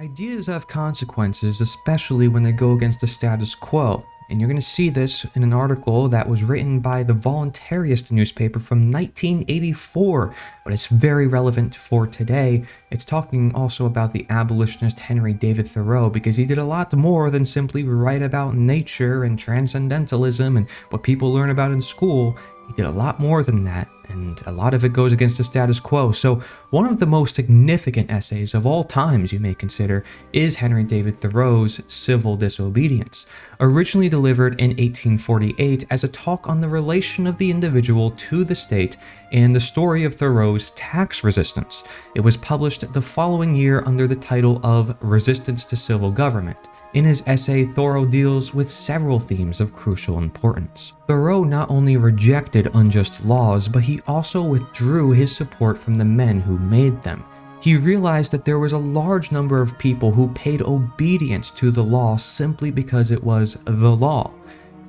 Ideas have consequences, especially when they go against the status quo. And you're going to see this in an article that was written by the Voluntarist newspaper from 1984, but it's very relevant for today. It's talking also about the abolitionist Henry David Thoreau, because he did a lot more than simply write about nature and transcendentalism and what people learn about in school. He did a lot more than that, and a lot of it goes against the status quo. So one of the most significant essays of all times, you may consider, is Henry David Thoreau's Civil Disobedience, originally delivered in 1848 as a talk on the relation of the individual to the state and the story of Thoreau's tax resistance. It was published the following year under the title of Resistance to Civil Government. In his essay, Thoreau deals with several themes of crucial importance. Thoreau not only rejected unjust laws, but he also withdrew his support from the men who made them. He realized that there was a large number of people who paid obedience to the law simply because it was the law.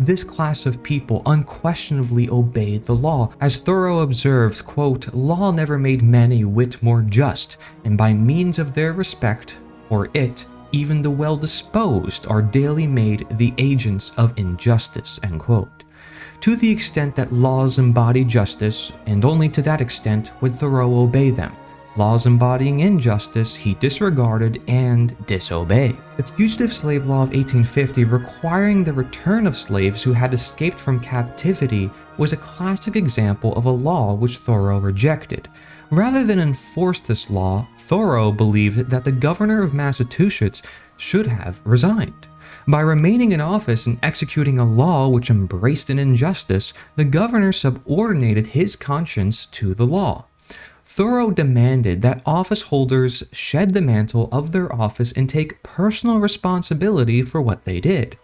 This class of people unquestionably obeyed the law. As Thoreau observed, quote, "Law never made men a whit more just, and by means of their respect for it, even the well-disposed are daily made the agents of injustice," end quote. To the extent that laws embody justice, and only to that extent would Thoreau obey them. Laws embodying injustice he disregarded and disobeyed. The Fugitive Slave Law of 1850, requiring the return of slaves who had escaped from captivity, was a classic example of a law which Thoreau rejected. Rather than enforce this law, Thoreau believed that the governor of Massachusetts should have resigned. By remaining in office and executing a law which embraced an injustice, the governor subordinated his conscience to the law. Thoreau demanded that office holders shed the mantle of their office and take personal responsibility for what they did.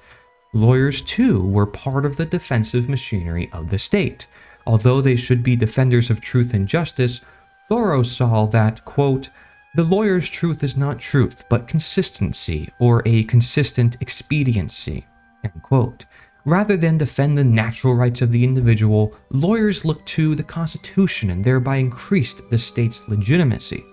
Lawyers, too, were part of the defensive machinery of the state. Although they should be defenders of truth and justice, Thoreau saw that, quote, "The lawyer's truth is not truth, but consistency, or a consistent expediency," end quote. Rather than defend the natural rights of the individual, lawyers looked to the Constitution and thereby increased the state's legitimacy.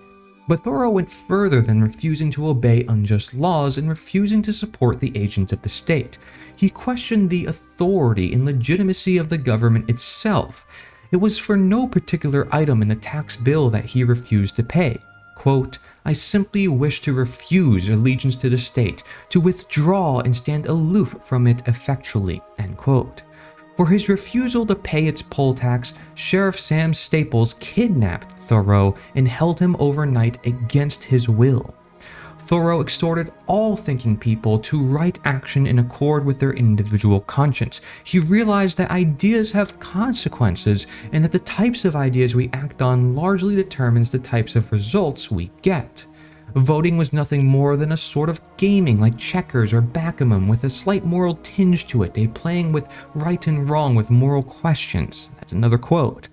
But Thoreau went further than refusing to obey unjust laws and refusing to support the agents of the state. He questioned the authority and legitimacy of the government itself. It was for no particular item in the tax bill that he refused to pay. Quote, "I simply wish to refuse allegiance to the state, to withdraw and stand aloof from it effectually," end quote. For his refusal to pay its poll tax, Sheriff Sam Staples kidnapped Thoreau and held him overnight against his will. Thoreau exhorted all thinking people to right action in accord with their individual conscience. He realized that ideas have consequences and that the types of ideas we act on largely determines the types of results we get. Voting was nothing more than a sort of gaming like checkers or backgammon with a slight moral tinge to it, a playing with right and wrong with moral questions. That's another quote.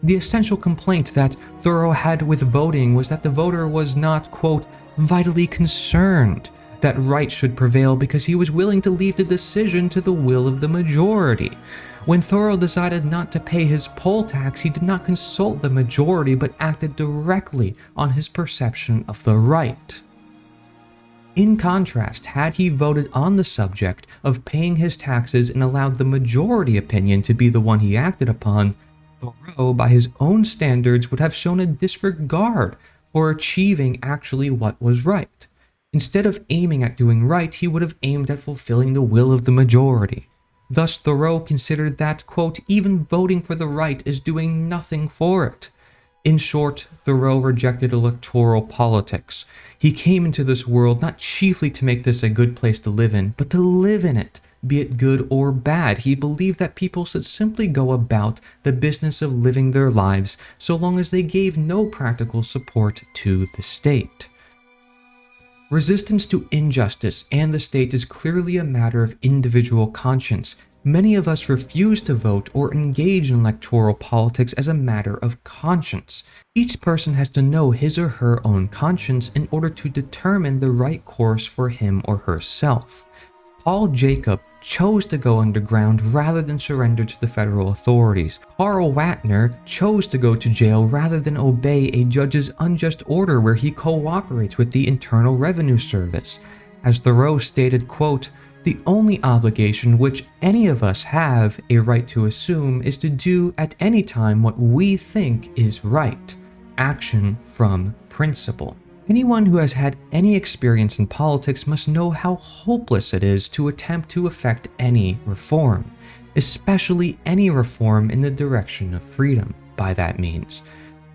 The essential complaint that Thoreau had with voting was that the voter was not, quote, "vitally concerned" that right should prevail because he was willing to leave the decision to the will of the majority. When Thoreau decided not to pay his poll tax, he did not consult the majority but acted directly on his perception of the right. In contrast, had he voted on the subject of paying his taxes and allowed the majority opinion to be the one he acted upon, Thoreau, by his own standards, would have shown a disregard for achieving actually what was right. Instead of aiming at doing right, he would have aimed at fulfilling the will of the majority. Thus, Thoreau considered that, quote, "even voting for the right is doing nothing for it." In short, Thoreau rejected electoral politics. He came into this world not chiefly to make this a good place to live in, but to live in it, be it good or bad. He believed that people should simply go about the business of living their lives so long as they gave no practical support to the state. Resistance to injustice and the state is clearly a matter of individual conscience. Many of us refuse to vote or engage in electoral politics as a matter of conscience. Each person has to know his or her own conscience in order to determine the right course for him or herself. Paul Jacob chose to go underground rather than surrender to the federal authorities. Carl Wagner chose to go to jail rather than obey a judge's unjust order where he cooperates with the Internal Revenue Service. As Thoreau stated, quote, "The only obligation which any of us have a right to assume is to do at any time what we think is right. Action from principle." Anyone who has had any experience in politics must know how hopeless it is to attempt to effect any reform, especially any reform in the direction of freedom by that means.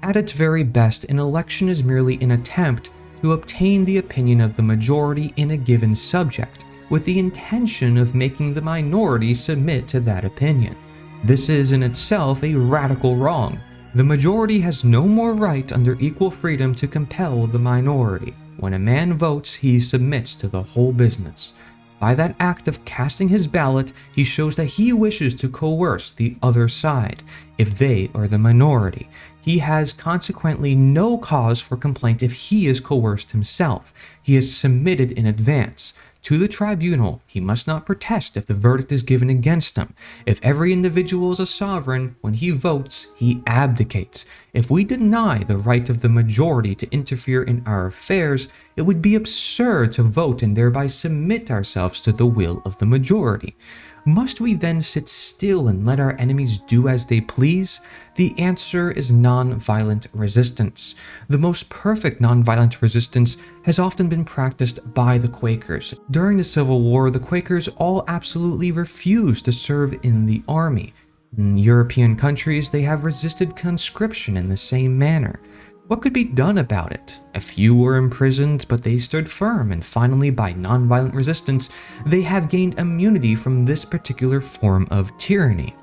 At its very best, an election is merely an attempt to obtain the opinion of the majority in a given subject, with the intention of making the minority submit to that opinion. This is in itself a radical wrong. The majority has no more right under equal freedom to compel the minority. When a man votes, he submits to the whole business. By that act of casting his ballot, he shows that he wishes to coerce the other side, if they are the minority. He has consequently no cause for complaint if he is coerced himself. He has submitted in advance. To the tribunal, he must not protest if the verdict is given against him. If every individual is a sovereign, when he votes, he abdicates. If we deny the right of the majority to interfere in our affairs, it would be absurd to vote and thereby submit ourselves to the will of the majority. Must we then sit still and let our enemies do as they please? The answer is nonviolent resistance. The most perfect nonviolent resistance has often been practiced by the Quakers. During the Civil War, the Quakers all absolutely refused to serve in the army. In European countries, they have resisted conscription in the same manner. What could be done about it? A few were imprisoned, but they stood firm, and finally, by nonviolent resistance, they have gained immunity from this particular form of tyranny.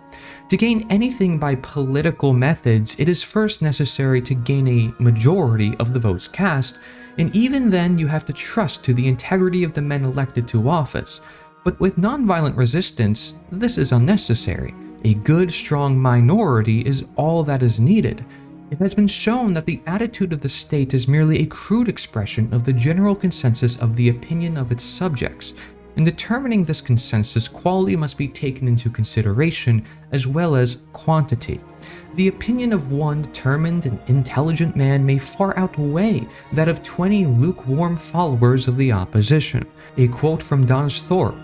To gain anything by political methods, it is first necessary to gain a majority of the votes cast, and even then you have to trust to the integrity of the men elected to office. But with nonviolent resistance, this is unnecessary. A good, strong minority is all that is needed. It has been shown that the attitude of the state is merely a crude expression of the general consensus of the opinion of its subjects. In determining this consensus, quality must be taken into consideration as well as quantity. The opinion of one determined and intelligent man may far outweigh that of 20 lukewarm followers of the opposition. A quote from David Thoreau: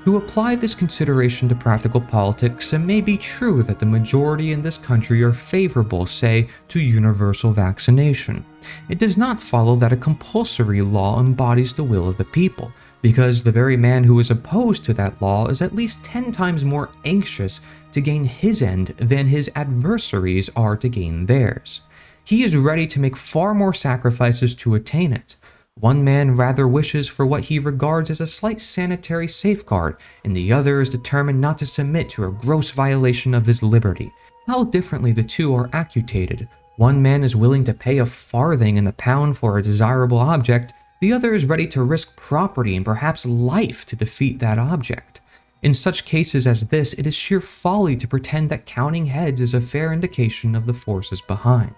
"To apply this consideration to practical politics, it may be true that the majority in this country are favorable, say, to universal vaccination. It does not follow that a compulsory law embodies the will of the people, because the very man who is opposed to that law is at least 10 times more anxious to gain his end than his adversaries are to gain theirs. He is ready to make far more sacrifices to attain it. One man rather wishes for what he regards as a slight sanitary safeguard, and the other is determined not to submit to a gross violation of his liberty. How differently the two are accutated. One man is willing to pay a farthing in the pound for a desirable object, the other is ready to risk property and perhaps life to defeat that object. In such cases as this, it is sheer folly to pretend that counting heads is a fair indication of the forces behind."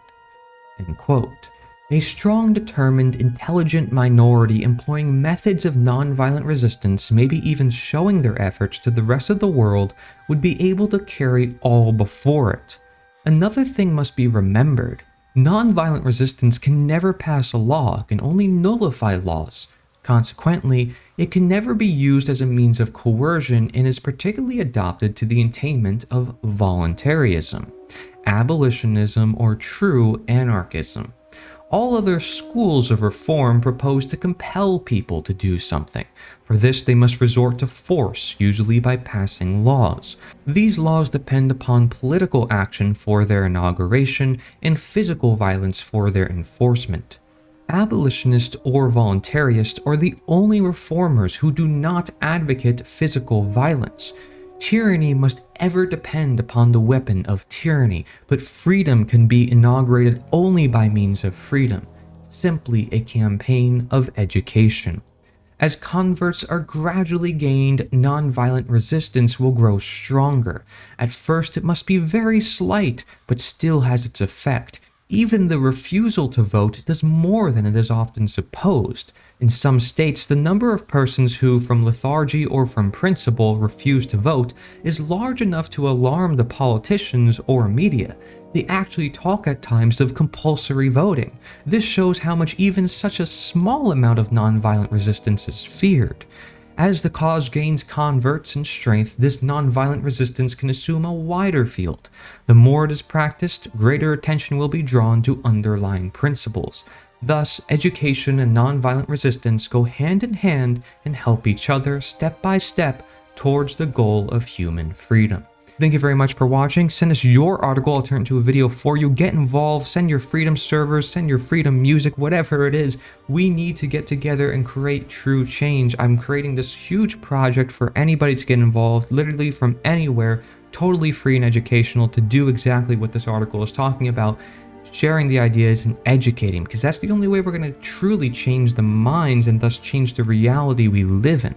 End quote. A strong, determined, intelligent minority employing methods of nonviolent resistance, maybe even showing their efforts to the rest of the world, would be able to carry all before it. Another thing must be remembered. Nonviolent resistance can never pass a law, can only nullify laws. Consequently, it can never be used as a means of coercion and is particularly adopted to the attainment of voluntarism, abolitionism, or true anarchism. All other schools of reform propose to compel people to do something. For this, they must resort to force, usually by passing laws. These laws depend upon political action for their inauguration and physical violence for their enforcement. Abolitionists or voluntarists are the only reformers who do not advocate physical violence. Tyranny must ever depend upon the weapon of tyranny, but freedom can be inaugurated only by means of freedom, simply a campaign of education. As converts are gradually gained, nonviolent resistance will grow stronger. At first, it must be very slight, but still has its effect. Even the refusal to vote does more than it is often supposed. In some states, the number of persons who, from lethargy or from principle, refuse to vote is large enough to alarm the politicians or media. They actually talk at times of compulsory voting. This shows how much even such a small amount of nonviolent resistance is feared. As the cause gains converts and strength, this nonviolent resistance can assume a wider field. The more it is practiced, greater attention will be drawn to underlying principles. Thus, education and nonviolent resistance go hand in hand and help each other step by step towards the goal of human freedom. Thank you very much for watching. Send us your article. I'll turn it into a video for you. Get involved. Send your freedom servers. Send your freedom music, whatever it is. We need to get together and create true change. I'm creating this huge project for anybody to get involved, literally from anywhere, totally free and educational, to do exactly what this article is talking about. Sharing the ideas and educating, because that's the only way we're going to truly change the minds and thus change the reality we live in.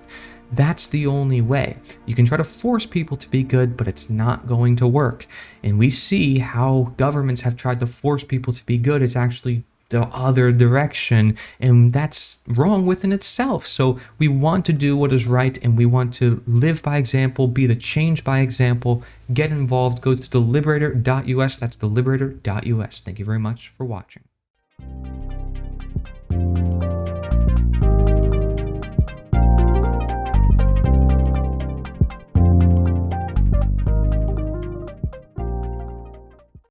That's the only way. You can try to force people to be good, but it's not going to work. And we see how governments have tried to force people to be good. It's actually the other direction, and that's wrong within itself. So we want to do what is right, and we want to live by example, be the change by example. Get involved. Go to deliberator.us. That's deliberator.us. Thank you very much for watching.